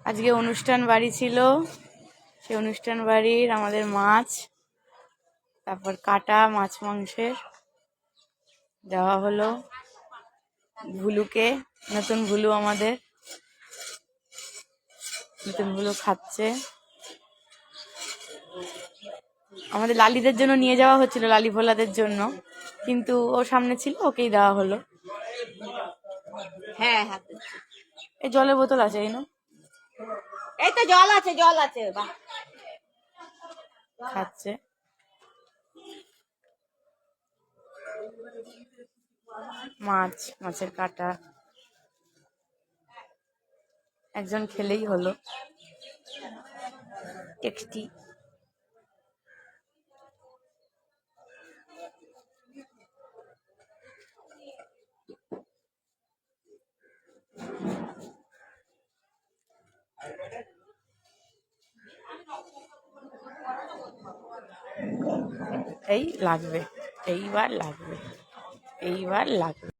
আজকে অনুষ্ঠান বাড়ি ছিল, সেই অনুষ্ঠান বাড়ির আমাদের মাছ, তারপর কাটা মাছ মাংসের দেওয়া হলো ভুলুকে। নতুন ভুলু, আমাদের নতুন ভুলু খাচ্ছে। আমাদের লালিদের জন্য নিয়ে যাওয়া হচ্ছিল, লালি ভোলাদের জন্য, কিন্তু ও সামনে ছিল, ওকেই দেওয়া হলো। হ্যাঁ, এই জলের বোতল আছে, এই না, এই তো জল আছে, জল আছে। খাচ্ছে। মাছ, মাছের কাটা, একজন খেলেই হলো। টেক্সটি। এই লাগবে, এইবার লাগবে, এইবার লাগবে।